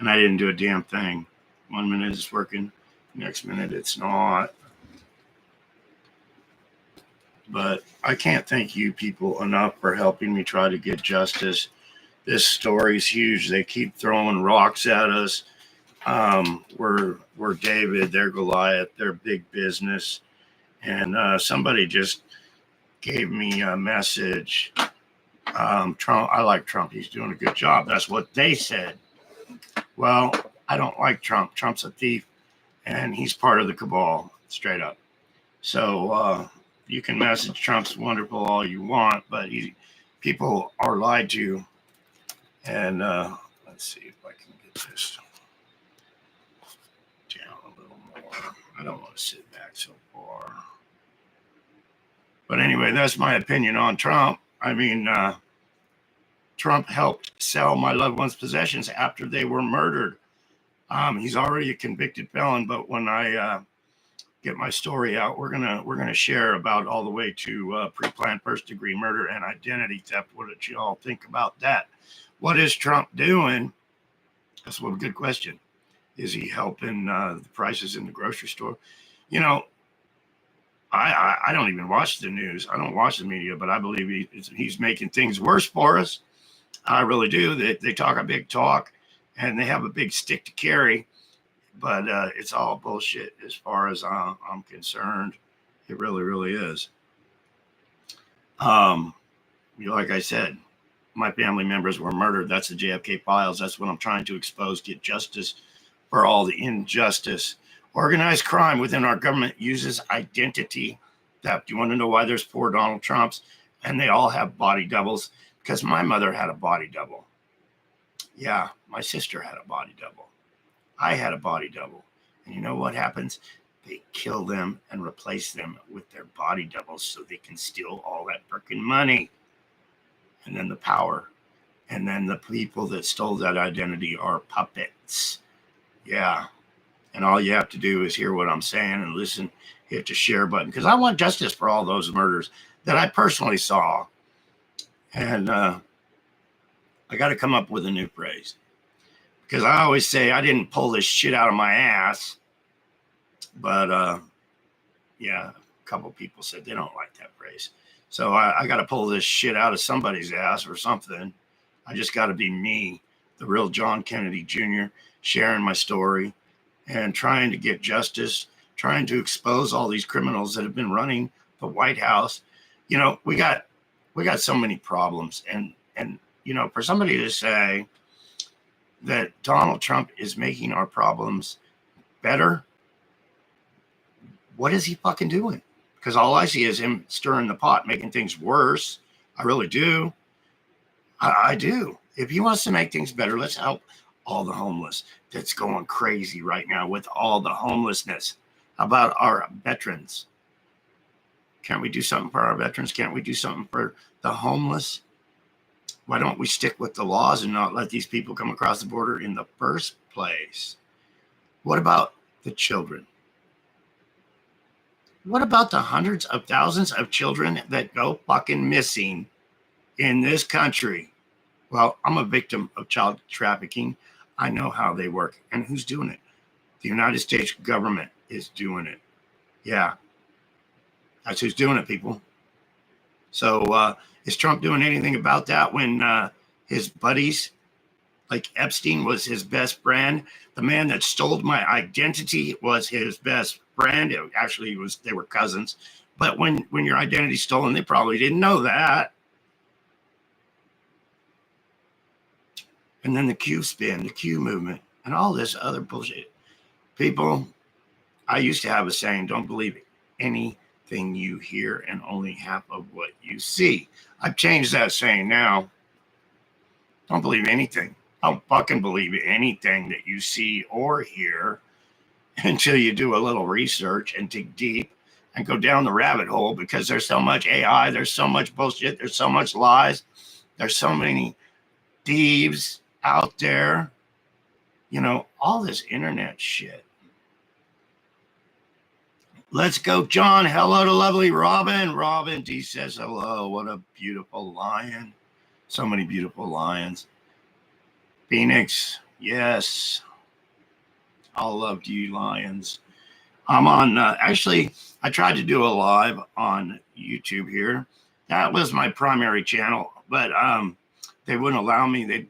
and I didn't do a damn thing. 1 minute it's working, next minute it's not. But I can't thank you people enough for helping me try to get justice. This story's huge. They keep throwing rocks at us. We're David, they're Goliath, they're big business. And somebody just gave me a message. Trump, I like Trump. He's doing a good job. That's what they said. Well, I don't like Trump. Trump's a thief, and he's part of the cabal, straight up. So you can message Trump's wonderful all you want, but people are lied to. And let's see if I can get this down a little more. I don't want to sit back so far. But anyway, that's my opinion on Trump. I mean, Trump helped sell my loved ones' possessions after they were murdered. He's already a convicted felon, but when I get my story out, we're gonna share about all the way to pre-planned first-degree murder and identity theft. What did you all think about that? What is Trump doing? That's a good question. Is he helping the prices in the grocery store? You know, I don't even watch the news. I don't watch the media, but I believe he's making things worse for us. I really do. They talk a big talk, and they have a big stick to carry, but it's all bullshit as far as I'm concerned. It really, really is. Like I said, my family members were murdered. That's the JFK files. That's what I'm trying to expose, get justice for all the injustice. Organized crime within our government uses identity theft. You want to know why there's 4 Donald Trumps and they all have body doubles? Because my mother had a body double. Yeah, my sister had a body double. I had a body double. And you know what happens? They kill them and replace them with their body doubles so they can steal all that freaking money. And then the power. And then the people that stole that identity are puppets. Yeah. And all you have to do is hear what I'm saying and listen, hit the share button. Because I want justice for all those murders that I personally saw. And I got to come up with a new phrase. Because I always say I didn't pull this shit out of my ass. But, yeah, a couple people said they don't like that phrase. So I got to pull this shit out of somebody's ass or something. I just got to be me, the real John Kennedy Jr., sharing my story and trying to get justice, trying to expose all these criminals that have been running the White House. You know, we got so many problems. And you know, for somebody to say that Donald Trump is making our problems better, what is he fucking doing? Because all I see is him stirring the pot, making things worse. I really do. I do. If he wants to make things better, let's help all the homeless that's going crazy right now with all the homelessness. How about our veterans? Can't we do something for our veterans? Can't we do something for the homeless? Why don't we stick with the laws and not let these people come across the border in the first place? What about the children? What about the hundreds of thousands of children that go fucking missing in this country? Well, I'm a victim of child trafficking. I know how they work. And who's doing it? The United States government is doing it. Yeah. That's who's doing it, people. So is Trump doing anything about that when his buddies, like Epstein was his best friend? The man that stole my identity was his best friend. Actually, they were cousins. But when your identity's stolen, they probably didn't know that. And then the Q spin, the Q movement, and all this other bullshit. People, I used to have a saying, don't believe anything you hear and only half of what you see. I've changed that saying now. Don't believe anything. Don't fucking believe anything that you see or hear until you do a little research and dig deep and go down the rabbit hole, because there's so much AI, there's so much bullshit, there's so much lies, there's so many thieves out there, you know, all this internet shit. Let's go, John. Hello to lovely Robin. Robin D says hello. What a beautiful lion. So many beautiful lions. Phoenix, Yes. All love to you, Lions. I'm on, actually, I tried to do a live on YouTube here. That was my primary channel, but they wouldn't allow me.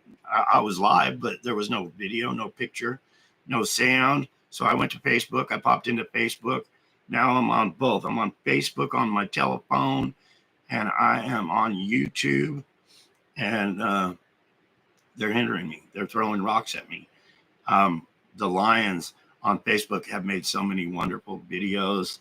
I was live, but there was no video, no picture, no sound. So I went to Facebook. I popped into Facebook. Now I'm on both. I'm on Facebook on my telephone, and I am on YouTube, and they're hindering me. They're throwing rocks at me. The Lions on Facebook have made so many wonderful videos.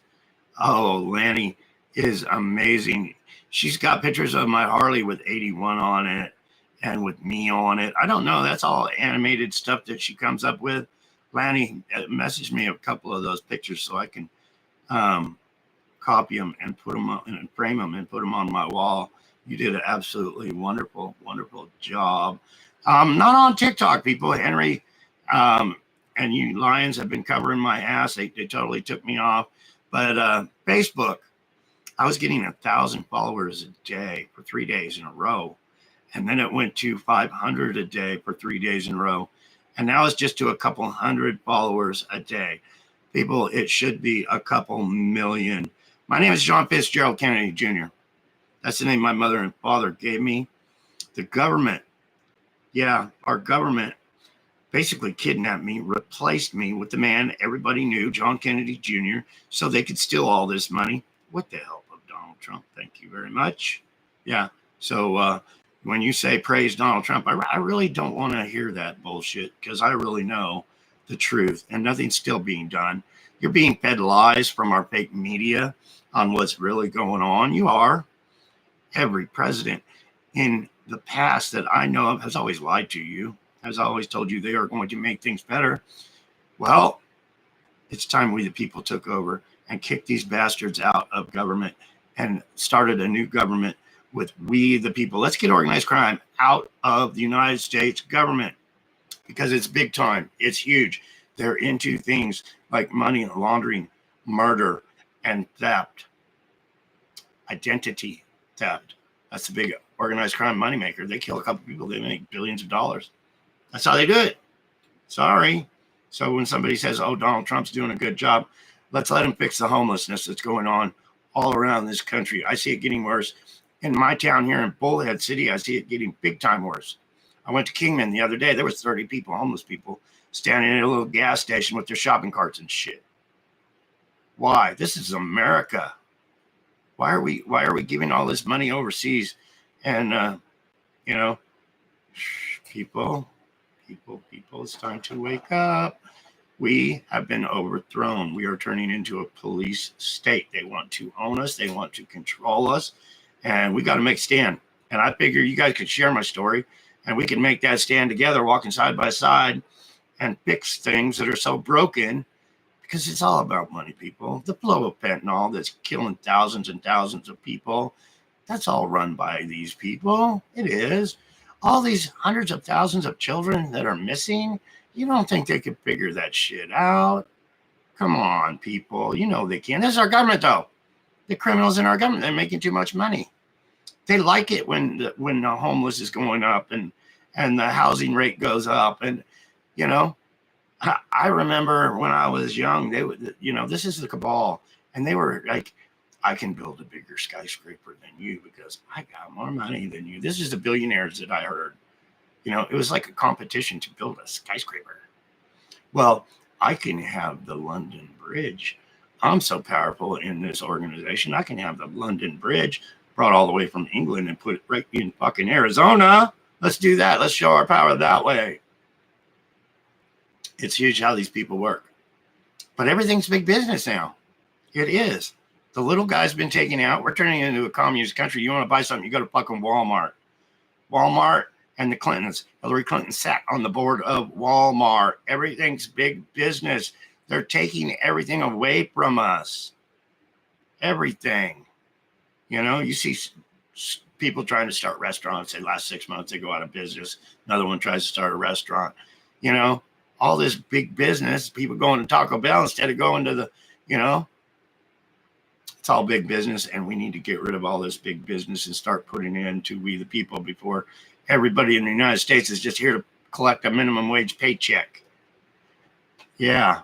Oh, Lanny is amazing. She's got pictures of my Harley with 81 on it and with me on it. I don't know. That's all animated stuff that she comes up with. Lanny messaged me a couple of those pictures so I can copy them and put them on, and frame them and put them on my wall. You did an absolutely wonderful, wonderful job. Not on TikTok, people. Henry and you Lions have been covering my ass. They totally took me off. But Facebook, I was getting 1,000 followers a day for 3 days in a row. And then it went to 500 a day for 3 days in a row. And now it's just to a couple hundred followers a day. People, it should be a couple million. My name is John Fitzgerald Kennedy Jr. That's the name my mother and father gave me. The government, our government basically kidnapped me, replaced me with the man everybody knew, John Kennedy Jr., so they could steal all this money with the help of Donald Trump. Thank you very much. Yeah. So when you say praise Donald Trump, I really don't want to hear that bullshit because I really know the truth and nothing's still being done. You're being fed lies from our fake media on what's really going on. You are. Every president in the past that I know of has always lied to you, has always told you they are going to make things better. Well, it's time we the people took over and kicked these bastards out of government and started a new government with we the people. Let's get organized crime out of the United States government because it's big time. It's huge. They're into things like money laundering, murder, and theft, identity theft. That's the big organized crime moneymaker. They kill a couple people, they make billions of dollars. That's how they do it. Sorry. So when somebody says, oh, Donald Trump's doing a good job, let's let him fix the homelessness that's going on all around this country. I see it getting worse. In my town here in Bullhead City, I see it getting big time worse. I went to Kingman the other day. There was 30 people, homeless people, standing at a little gas station with their shopping carts and shit. Why? This is America. Why are we giving all this money overseas? And people, it's time to wake up. We have been overthrown. We are turning into a police state. They want to own us. They want to control us. And we got to make a stand. And I figure you guys could share my story and we can make that stand together, walking side by side and fix things that are so broken. Because it's all about money, people. The flow of fentanyl that's killing thousands and thousands of people, that's all run by these people. It is. All these hundreds of thousands of children that are missing, you don't think they could figure that shit out? Come on, people. You know they can. This is our government, though. The criminals in our government, they're making too much money. They like it when the homeless is going up and the housing rate goes up. And, I remember when I was young, they would, this is the cabal. And they were like, I can build a bigger skyscraper than you because I got more money than you. This is the billionaires that I heard. It was like a competition to build a skyscraper. Well, I can have the London Bridge. I'm so powerful in this organization. I can have the London Bridge brought all the way from England and put it right in fucking Arizona. Let's do that. Let's show our power that way. It's huge how these people work. But everything's big business now. It is. The little guy's been taken out. We're turning into a communist country. You want to buy something, you go to fucking Walmart. Walmart and the Clintons. Hillary Clinton sat on the board of Walmart. Everything's big business. They're taking everything away from us. Everything. You see people trying to start restaurants. They last 6 months, they go out of business. Another one tries to start a restaurant. All this big business, people going to Taco Bell instead of going to the, it's all big business. And we need to get rid of all this big business and start putting it into we the people before everybody in the United States is just here to collect a minimum wage paycheck. Yeah.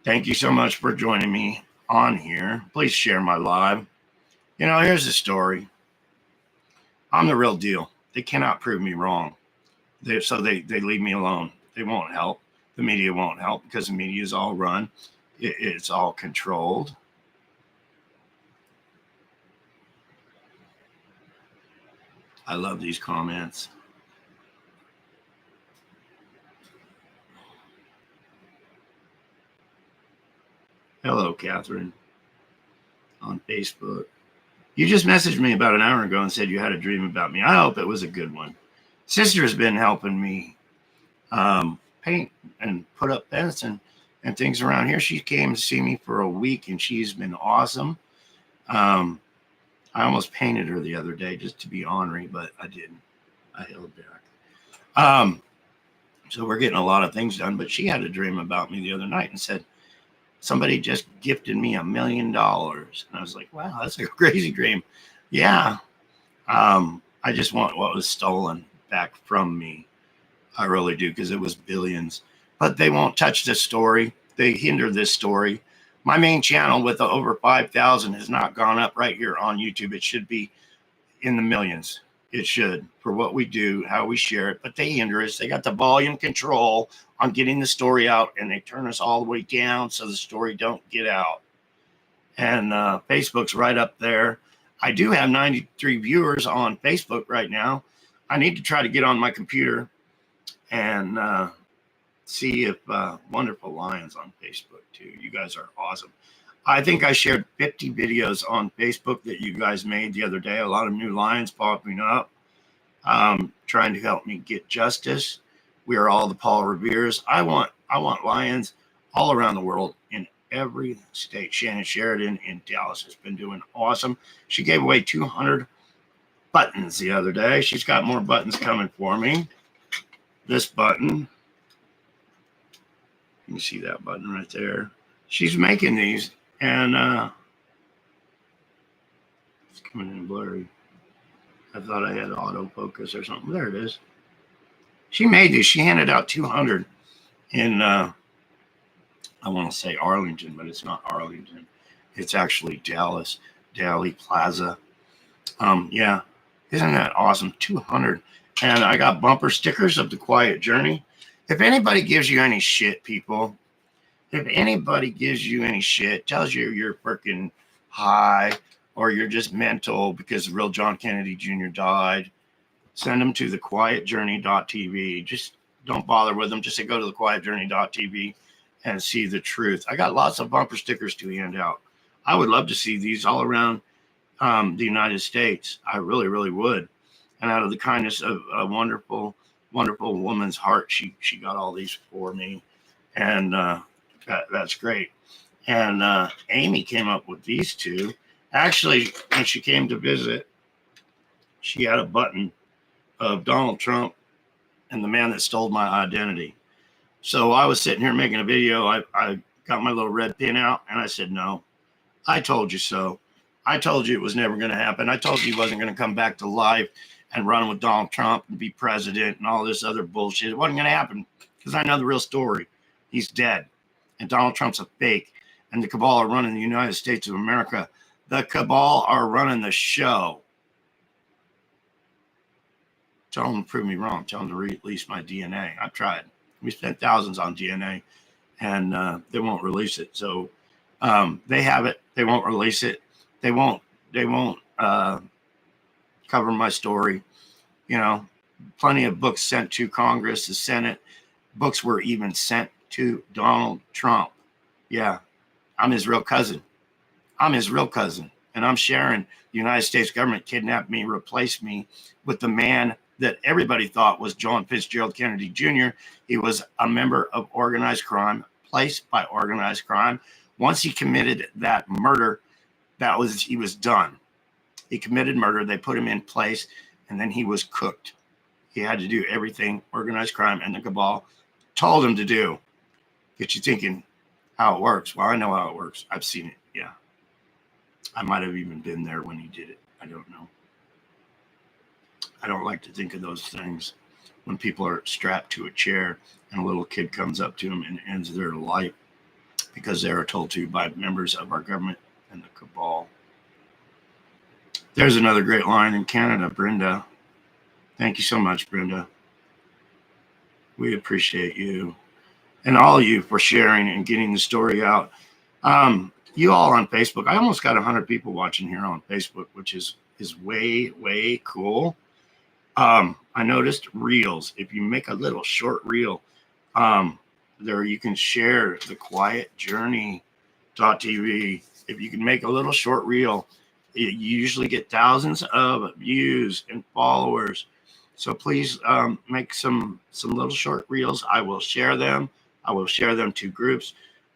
Thank you so much for joining me on here. Please share my live. You know, here's the story. I'm the real deal. They cannot prove me wrong. So they leave me alone. They won't help. The media won't help because the media is all run. It's all controlled. I love these comments. Hello, Catherine, on Facebook. You just messaged me about an hour ago and said you had a dream about me. I hope it was a good one. Sister has been helping me paint and put up fence and things around here. She came to see me for a week and she's been awesome. I almost painted her the other day just to be ornery, but I didn't. I held back. So we're getting a lot of things done, but she had a dream about me the other night and said, somebody just gifted me $1 million. And I was like, wow, that's a crazy dream. Yeah. I just want what was stolen back from me. I really do, because it was billions. But they won't touch this story. They hinder this story. My main channel with over 5,000 has not gone up right here on YouTube. It should be in the millions. It should, for what we do, how we share it. But they hinder us. They got the volume control on getting the story out, and they turn us all the way down so the story don't get out. And Facebook's right up there. I do have 93 viewers on Facebook right now. I need to try to get on my computer and see if Wonderful Lions on Facebook too. You guys are awesome. I think I shared 50 videos on Facebook that you guys made the other day. A lot of new lions popping up, trying to help me get justice. We are all the Paul Reveres. I want lions all around the world in every state. Shannon Sheridan in Dallas has been doing awesome. She gave away 200 buttons the other day. She's got more buttons coming for me. This button. You can see that button right there. She's making these, and it's coming in blurry. I thought I had autofocus or something. There it is. She made these. She handed out 200 in, I want to say Arlington, but it's not Arlington. It's actually Dallas, Daly Plaza. Yeah, isn't that awesome? 200. And I got bumper stickers of The Quiet Journey. If anybody gives you any shit, people, if anybody gives you any shit, tells you you're freaking high or you're just mental because the real John Kennedy Jr. died, send them to thequietjourney.tv. Just don't bother with them. Just say go to thequietjourney.tv and see the truth. I got lots of bumper stickers to hand out. I would love to see these all around the United States. I really, really would. And out of the kindness of a wonderful, wonderful woman's heart, she got all these for me. And that's great. And Amy came up with these two. Actually, when she came to visit, she had a button of Donald Trump and the man that stole my identity. So I was sitting here making a video. I got my little red pin out and I said, no, I told you so. I told you it was never going to happen. I told you he wasn't going to come back to life and run with Donald Trump and be president and all this other bullshit. It wasn't going to happen because I know the real story. He's dead. And Donald Trump's a fake. And the cabal are running the United States of America. The cabal are running the show. Tell them to prove me wrong. Tell them to release my DNA. I've tried. We spent thousands on DNA, and they won't release it. So they have it. They won't release it. They won't cover my story. You know, plenty of books sent to Congress, the Senate. Books were even sent to Donald Trump. Yeah, I'm his real cousin. I'm his real cousin. And I'm sharing the United States government kidnapped me, replaced me with the man that everybody thought was John Fitzgerald Kennedy Jr. He was a member of organized crime, placed by organized crime. Once he committed that murder, he was done. He committed murder. They put him in place, and then he was cooked. He had to do everything organized crime and the cabal told him to do. Get you thinking how it works. Well, I know how it works. I've seen it. Yeah. I might have even been there when he did it. I don't know. I don't like to think of those things when people are strapped to a chair and a little kid comes up to them and ends their life because they are told to by members of our government and the cabal. There's another great line in Canada, Brenda. Thank you so much, Brenda. We appreciate you and all of you for sharing and getting the story out. You all on Facebook, I almost got 100 people watching here on Facebook, which is way, way cool. I noticed reels. If you make a little short reel, there you can share the quiet journey.tv. If you can make a little short reel, you usually get thousands of views and followers. So please make some little short reels. I will share them. I will share them to groups.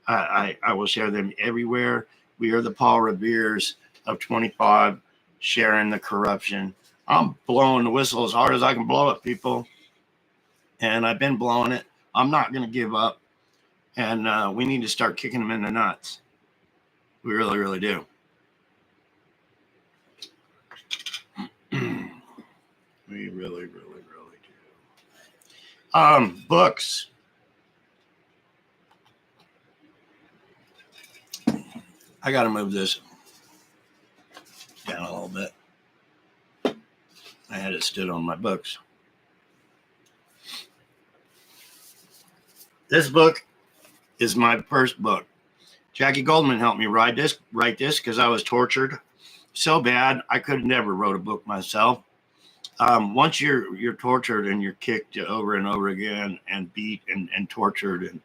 I will share them everywhere. We are the Paul Revere's of 25, sharing the corruption. I'm blowing the whistle as hard as I can blow it, people. And I've been blowing it. I'm not going to give up. And we need to start kicking them in the nuts. We really, really do. We really, really, really do. Books. I got to move this down a little bit. I had it stood on my books. This book is my first book. Jackie Goldman helped me write this because I was tortured so bad I could never wrote a book myself. Once you're tortured and you're kicked over and over again and beat and tortured, and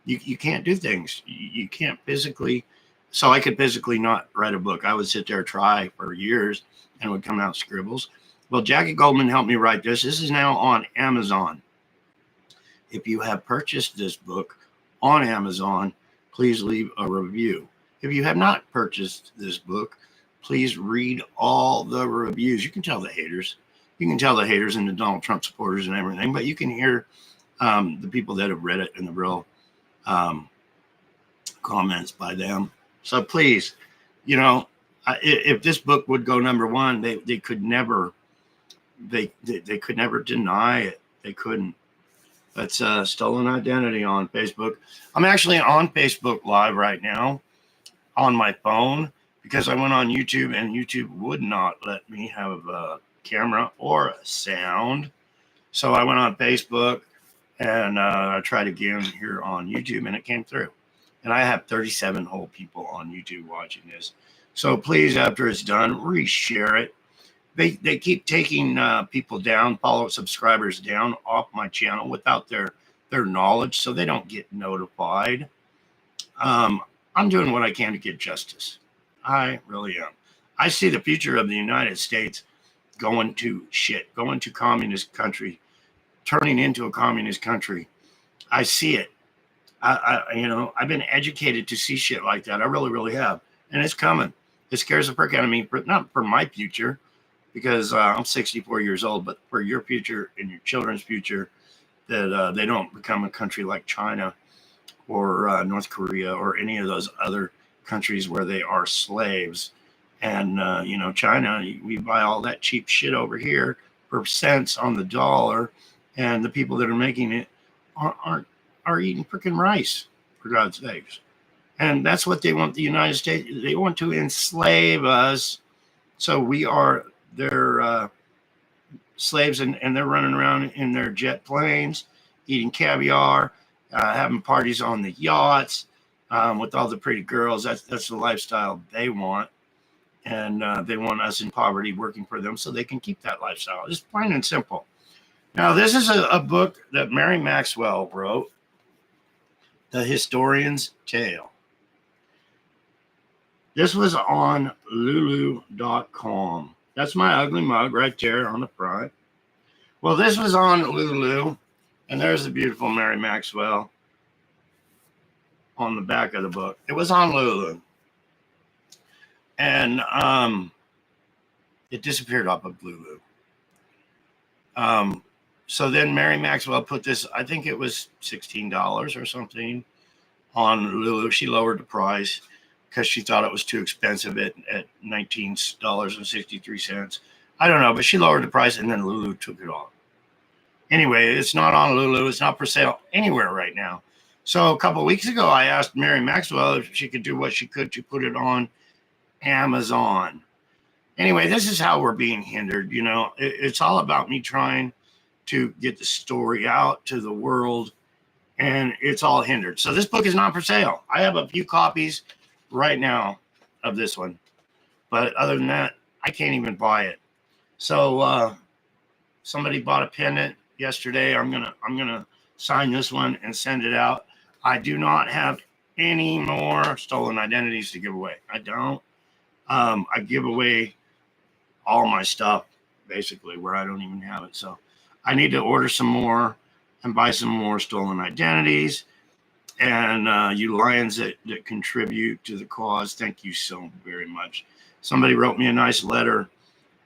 you can't do things. You can't physically. So I could physically not write a book. I would sit there, try for years, and it would come out scribbles. Well, Jackie Goldman helped me write this. This is now on Amazon. If you have purchased this book on Amazon, please leave a review. If you have not purchased this book, please read all the reviews. You can tell the haters. You can tell the haters and the Donald Trump supporters and everything, but you can hear the people that have read it and the real comments by them. So please, if this book would go number one, they could never, they could never deny it. They couldn't. That's Stolen Identity on Facebook. I'm actually on Facebook Live right now on my phone because I went on YouTube and YouTube would not let me have a camera or a sound. So I went on Facebook and I tried again here on YouTube and it came through. And I have 37 whole people on YouTube watching this. So please, after it's done, reshare it. They keep taking people down, subscribers down off my channel without their knowledge, so they don't get notified. I'm doing what I can to get justice. I really am. I see the future of the United States going to shit, going to communist country, turning into a communist country. I see it. I've been educated to see shit like that. I really, really have. And it's coming. It scares the frick out of me, not for my future, because I'm 64 years old, but for your future and your children's future, that they don't become a country like China or North Korea or any of those other countries where they are slaves. And, China, we buy all that cheap shit over here for cents on the dollar. And the people that are making it are eating freaking rice, for God's sakes. And that's what they want the United States. They want to enslave us. So we are their slaves, and they're running around in their jet planes, eating caviar, having parties on the yachts with all the pretty girls. That's the lifestyle they want. And they want us in poverty working for them so they can keep that lifestyle. Just plain and simple. Now, this is a book that Mary Maxwell wrote, The Historian's Tale. This was on Lulu.com. That's my ugly mug right there on the front. Well, this was on Lulu, and there's the beautiful Mary Maxwell on the back of the book. It was on Lulu. And it disappeared off of Lulu. So then Mary Maxwell put this, I think it was $16 or something on Lulu. She lowered the price because she thought it was too expensive at $19.63. I don't know, but she lowered the price and then Lulu took it off. Anyway, it's not on Lulu. It's not for sale anywhere right now. So a couple of weeks ago, I asked Mary Maxwell if she could do what she could to put it on Amazon. Anyway, this is how we're being hindered. You know, it's all about me trying to get the story out to the world, and it's all hindered. So this book is not for sale. I have a few copies right now of this one, but other than that, I can't even buy it. So somebody bought a pendant yesterday. I'm gonna sign this one and send it out. I do not have any more stolen identities to give away. I don't. I give away all my stuff basically where I don't even have it. So I need to order some more and buy some more stolen identities. And you lions that contribute to the cause, thank you so very much. Somebody wrote me a nice letter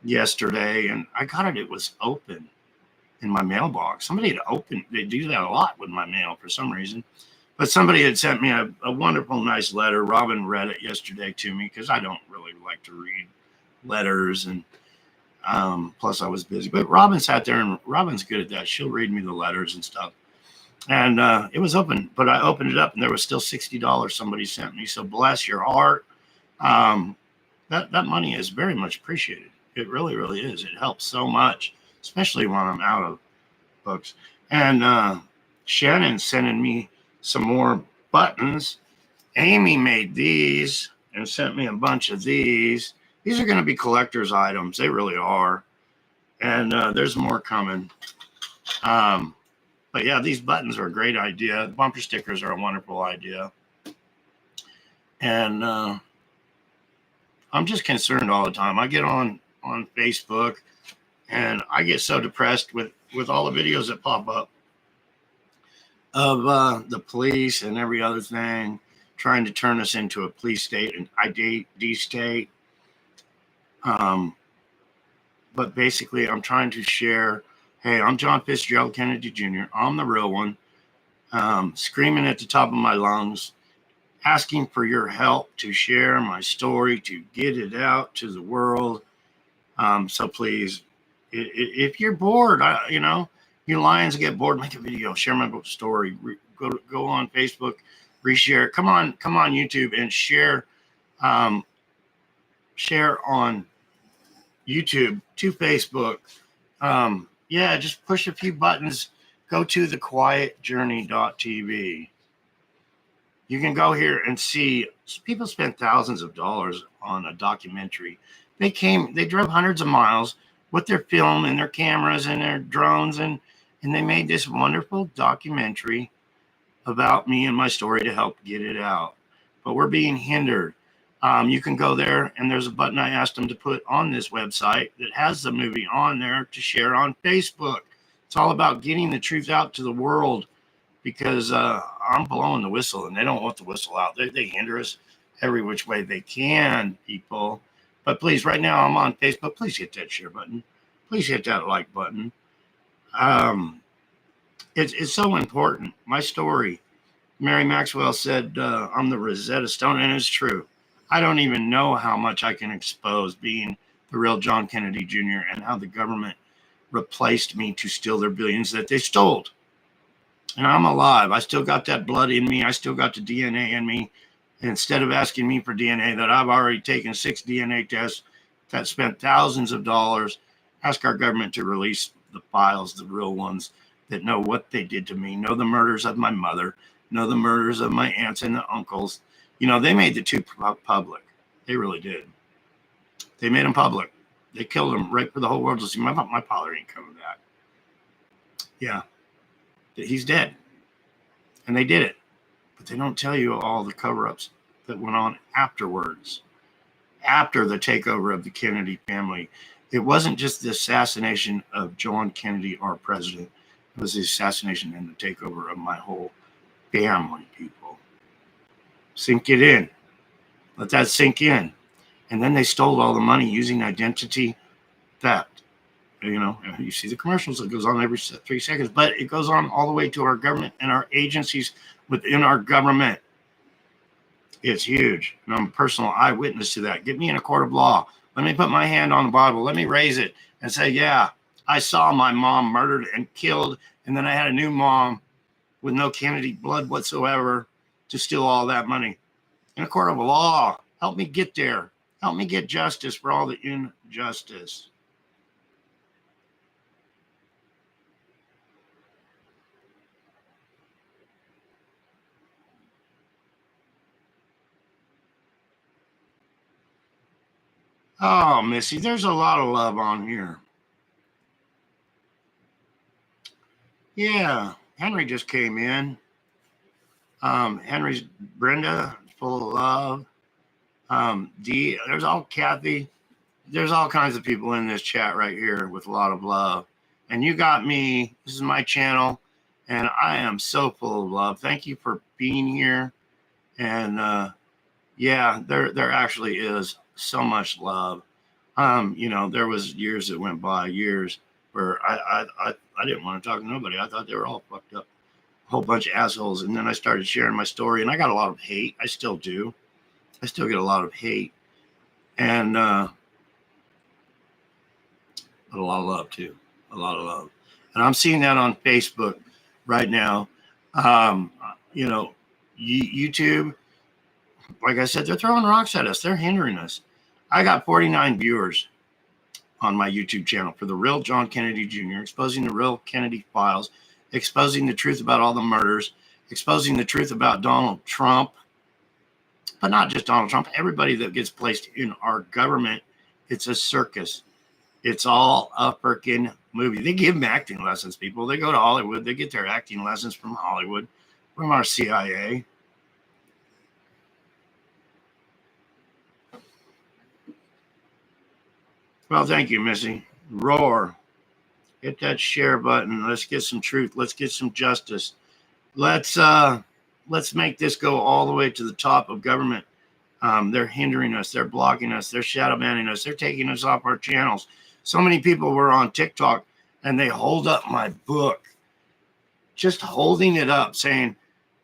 yesterday, and I got it. It was open in my mailbox. Somebody had opened. They do that a lot with my mail for some reason. But somebody had sent me a wonderful, nice letter. Robin read it yesterday to me because I don't really like to read letters, and plus I was busy. But Robin sat there, and Robin's good at that. She'll read me the letters and stuff. And it was open, but I opened it up, and there was still $60 somebody sent me. So bless your heart. That money is very much appreciated. It really, really is. It helps so much, especially when I'm out of books. And Shannon's sending me some more buttons. Amy made these and sent me a bunch of these. These are going to be collector's items. They really are. And there's more coming. But yeah, these buttons are a great idea. The bumper stickers are a wonderful idea. And I'm just concerned all the time. I get on Facebook, and I get so depressed with all the videos that pop up of the police and every other thing trying to turn us into a police state and ID state. But basically, I'm trying to share, hey, I'm John Fitzgerald Kennedy Jr. I'm the real one, screaming at the top of my lungs, asking for your help to share my story, to get it out to the world. So please, if you're bored, you lions get bored, make a video, share my book story, go on Facebook, reshare. Come on YouTube and share on YouTube to Facebook. Yeah, just push a few buttons. Go to thequietjourney.tv. You can go here and see people spent thousands of dollars on a documentary. They drove hundreds of miles with their film and their cameras and their drones, and they made this wonderful documentary about me and my story to help get it out. But we're being hindered. You can go there, and there's a button I asked them to put on this website that has the movie on there to share on Facebook. It's all about getting the truth out to the world, because I'm blowing the whistle, and they don't want the whistle out. They hinder us every which way they can, people. But please, right now I'm on Facebook. Please hit that share button. Please hit that like button. It's so important. My story, Mary Maxwell said, I'm the Rosetta Stone, and it's true. I don't even know how much I can expose being the real John Kennedy Jr. and how the government replaced me to steal their billions that they stole. And I'm alive. I still got that blood in me. I still got the DNA in me. Instead of asking me for DNA that I've already taken 6 DNA tests that spent thousands of dollars, ask our government to release the files, the real ones that know what they did to me, know the murders of my mother, know the murders of my aunts and the uncles. They made the two public. They really did. They made them public. They killed them right for the whole world to see. My father ain't coming back. Yeah. He's dead. And they did it. But they don't tell you all the cover-ups that went on afterwards, after the takeover of the Kennedy family. It wasn't just the assassination of John Kennedy, our president. It was the assassination and the takeover of my whole family, people. Sink it in. Let that sink in. And then they stole all the money using identity theft. You see the commercials. It goes on every 3 seconds, but it goes on all the way to our government and our agencies within our government. It's huge. And I'm a personal eyewitness to that. Get me in a court of law. Let me put my hand on the Bible. Let me raise it and say, yeah, I saw my mom murdered and killed, and then I had a new mom with no Kennedy blood whatsoever to steal all that money. In a court of law, help me get there. Help me get justice for all the injustice. Oh, Missy, there's a lot of love on here. Yeah, Henry just came in. Henry's Brenda, full of love. Dee, there's all Kathy. There's all kinds of people in this chat right here with a lot of love. And you got me. This is my channel, and I am so full of love. Thank you for being here. And yeah, there actually is so much love. You know, there was years that went by, years where I didn't want to talk to nobody. I thought they were all fucked up, a whole bunch of assholes. And then I started sharing my story, and I got a lot of hate. I still do. I still get a lot of hate, and but a lot of love too. A lot of love, and I'm seeing that on Facebook right now. You know, YouTube. Like I said, they're throwing rocks at us. They're hindering us. I got 49 viewers on my YouTube channel for the real John Kennedy Jr., exposing the real Kennedy files, exposing the truth about all the murders, exposing the truth about Donald Trump, but not just Donald Trump, everybody that gets placed in our government. It's a circus. It's all a freaking movie. They give them acting lessons, people. They go to Hollywood. They get their acting lessons from Hollywood, from our CIA. Well, thank you, Missy. Roar. Hit that share button. Let's get some truth. Let's get some justice. Let's make this go all the way to the top of government. They're hindering us. They're blocking us. They're shadow banning us. They're taking us off our channels. So many people were on TikTok and they hold up my book, just holding it up, saying,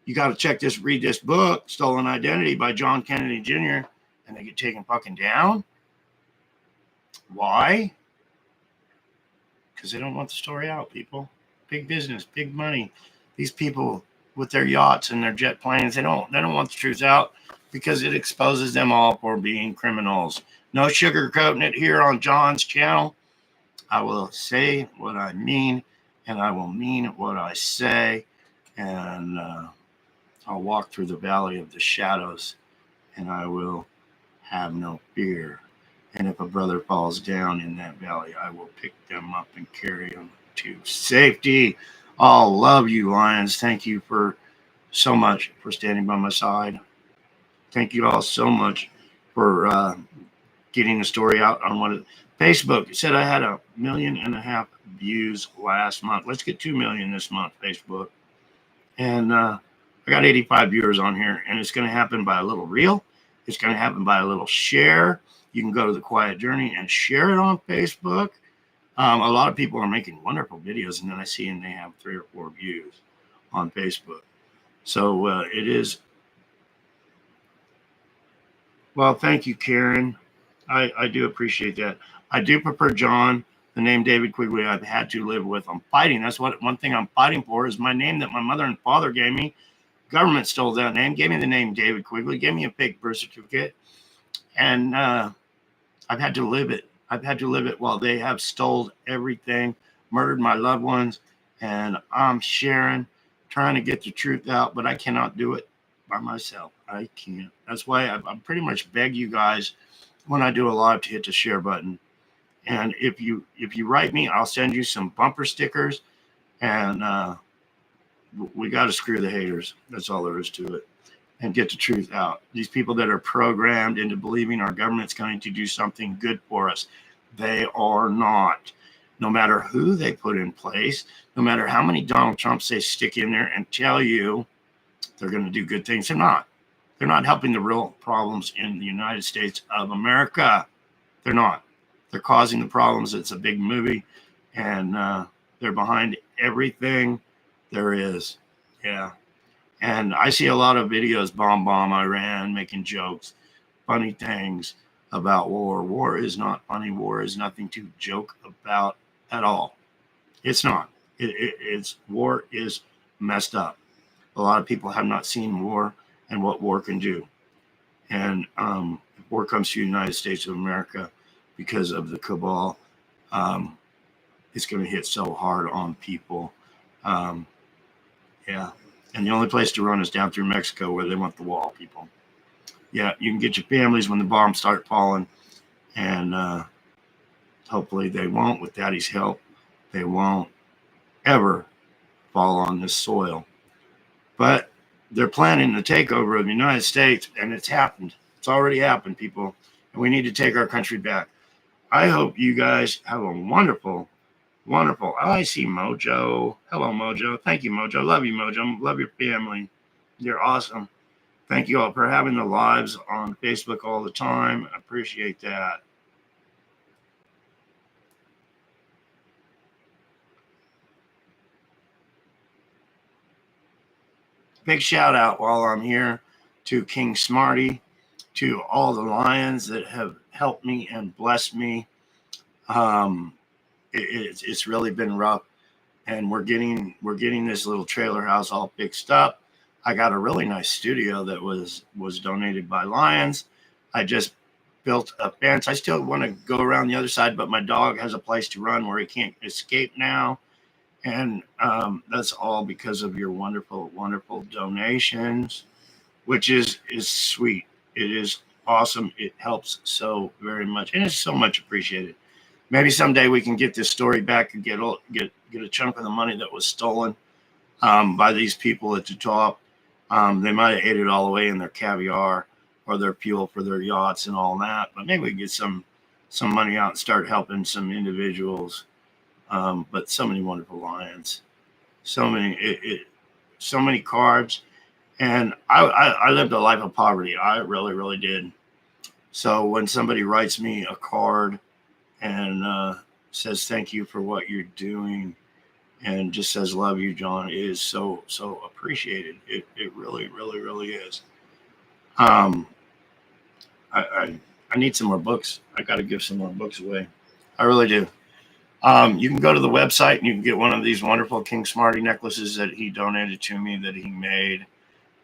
you got to check this, read this book, Stolen Identity by John Kennedy Jr., and they get taken fucking down. Why? Because they don't want the story out, people. Big business, big money. These people with their yachts and their jet planes, they don't want the truth out because it exposes them all for being criminals. No sugarcoating it here on John's channel. I will say what I mean, and I will mean what I say, and I'll walk through the valley of the shadows, and I will have no fear. And if a brother falls down in that valley, I will pick them up and carry them to safety. I'll love you, Lions. Thank you for so much for standing by my side. Thank you all so much for getting the story out on what Facebook. It said I had 1.5 million views last month. Let's get 2 million this month, Facebook. And I got 85 viewers on here, and it's going to happen by a little reel. It's going to happen by a little share. You can go to The Quiet Journey and share it on Facebook. A lot of people are making wonderful videos, and then I see and they have 3 or 4 views on Facebook. So it is. Well, thank you, Karen. I do appreciate that. I do prefer John. The name David Quigley I've had to live with. I'm fighting. That's what one thing I'm fighting for is my name that my mother and father gave me. Government stole that name, gave me the name David Quigley, gave me a fake birth certificate, and I've had to live it. I've had to live it while they have stole everything, murdered my loved ones, and I'm sharing, trying to get the truth out, but I cannot do it by myself. I can't. That's why I pretty much beg you guys when I do a live to hit the share button. And if you write me, I'll send you some bumper stickers, and we got to screw the haters. That's all there is to it. And get the truth out. These people that are programmed into believing our government's going to do something good for us, they are not. No matter who they put in place, no matter how many Donald Trumps they stick in there and tell you they're going to do good things, they're not. They're not helping the real problems in the United States of America. They're not. They're causing the problems. It's a big movie, and they're behind everything there is. Yeah. And I see a lot of videos, bomb Iran, making jokes, funny things. about war. War is not funny. War is nothing to joke about at all. It's not. It's war is messed up. A lot of people have not seen war and what war can do. And if war comes to the United States of America because of the cabal, um, it's going to hit so hard on people. Um, yeah. And the only place to run is down through Mexico where they want the wall, people. Yeah, you can get your families when the bombs start falling. And hopefully they won't, with Daddy's help. They won't ever fall on this soil. But they're planning the takeover of the United States, and it's happened. It's already happened, people. And we need to take our country back. I hope you guys have a wonderful, wonderful. Oh, I see Mojo. Hello, Mojo. Thank you, Mojo. Love you, Mojo. Love your family. You're awesome. Thank you all for having the lives on Facebook all the time. I appreciate that. Big shout out while I'm here to King Smarty, to all the lions that have helped me and blessed me. It's really been rough, and we're getting this little trailer house all fixed up. I got a really nice studio that was donated by Lions. I just built a fence. I still want to go around the other side, but my dog has a place to run where he can't escape now. And that's all because of your wonderful, wonderful donations, which is sweet. It is awesome. It helps so very much, and it's so much appreciated. Maybe someday we can get this story back and get a chunk of the money that was stolen by these people at the top. They might have ate it all away in their caviar or their fuel for their yachts and all that. But maybe we can get some money out and start helping some individuals. But so many wonderful lions, so many cards. And I lived a life of poverty. I really, really did. So when somebody writes me a card and says thank you for what you're doing and just says love you, John, it is so appreciated. It really, really, really is. I need some more books. I got to give some more books away. I really do. You can go to the website and you can get one of these wonderful King Smarty necklaces that he donated to me, that he made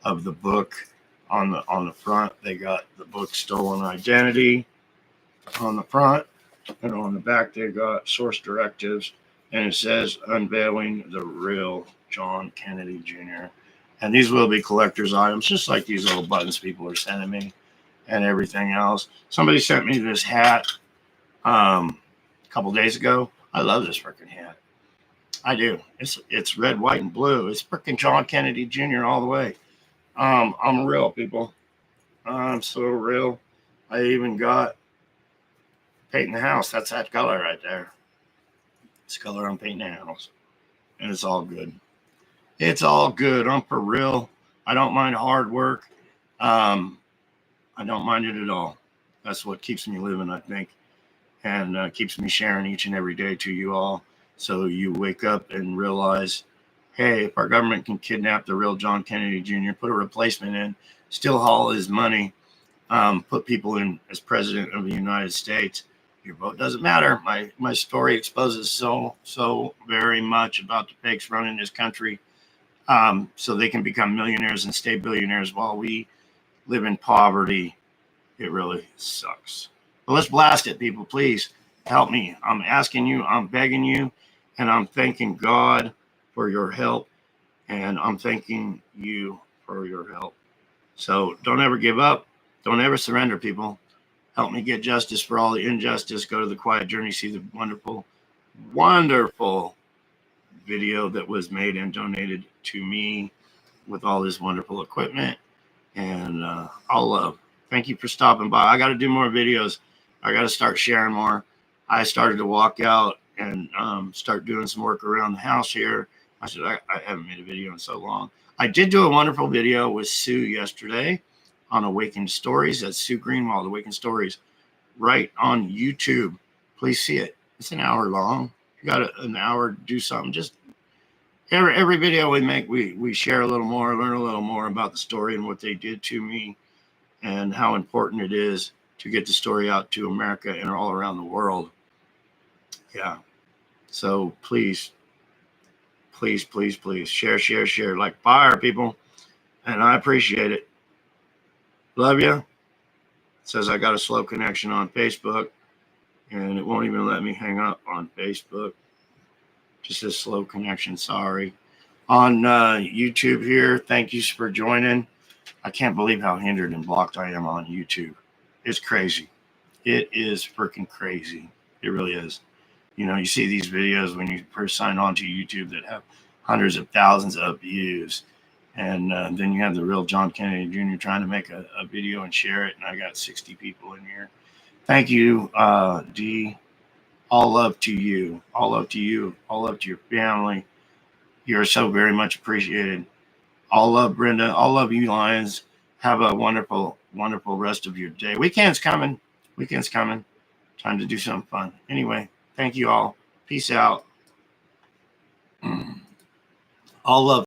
of the book. On the front, they got the book Stolen Identity on the front, and on the back they got source directives, and it says Unveiling the Real John Kennedy Jr. And these will be collector's items, just like these little buttons people are sending me and everything else. Somebody sent me this hat a couple days ago. I love this freaking hat. I do. It's red, white, and blue. It's freaking John Kennedy Jr. all the way. I'm real, people. I'm so real. I even got painting the house. That's that color right there. It's the color I'm painting the house. And it's all good. It's all good. I'm for real. I don't mind hard work. I don't mind it at all. That's what keeps me living, I think. And keeps me sharing each and every day to you all. So you wake up and realize, hey, if our government can kidnap the real John Kennedy Jr., put a replacement in, still haul his money, put people in as president of the United States, your vote doesn't matter. My story exposes so very much about the fakes running this country, so they can become millionaires and stay billionaires while we live in poverty. It really sucks. But let's blast it, people. Please help me. I'm asking you, I'm begging you, and I'm thanking God for your help, and I'm thanking you for your help. So don't ever give up. Don't ever surrender, people. Help me get justice for all the injustice. Go to the Quiet Journey, see the wonderful, wonderful video that was made and donated to me with all this wonderful equipment. And all love. Thank you for stopping by. I got to do more videos. I got to start sharing more. I started to walk out and start doing some work around the house here. I said, I haven't made a video in so long. I did do a wonderful video with Sue yesterday on Awakened Stories. That's Sue Greenwald, Awakened Stories, right on YouTube. Please see it. It's an hour long. You got an hour to do something. Just every video we make, we share a little more, learn a little more about the story and what they did to me and how important it is to get the story out to America and all around the world. Yeah. So please, please, please, please share like fire, people. And I appreciate it. Love you. It says I got a slow connection on Facebook, and it won't even let me hang up on Facebook. Just a slow connection. Sorry. On YouTube here, thank you for joining. I can't believe how hindered and blocked I am on YouTube. It's crazy. It is freaking crazy. It really is. You know, you see these videos when you first sign on to YouTube that have hundreds of thousands of views. And then you have the real John Kennedy Jr. trying to make a video and share it. And I got 60 people in here. Thank you, D. All love to you. All love to you. All love to your family. You're so very much appreciated. All love, Brenda. All love you, Lions. Have a wonderful, wonderful rest of your day. Weekend's coming. Weekend's coming. Time to do something fun. Anyway, thank you all. Peace out. All love.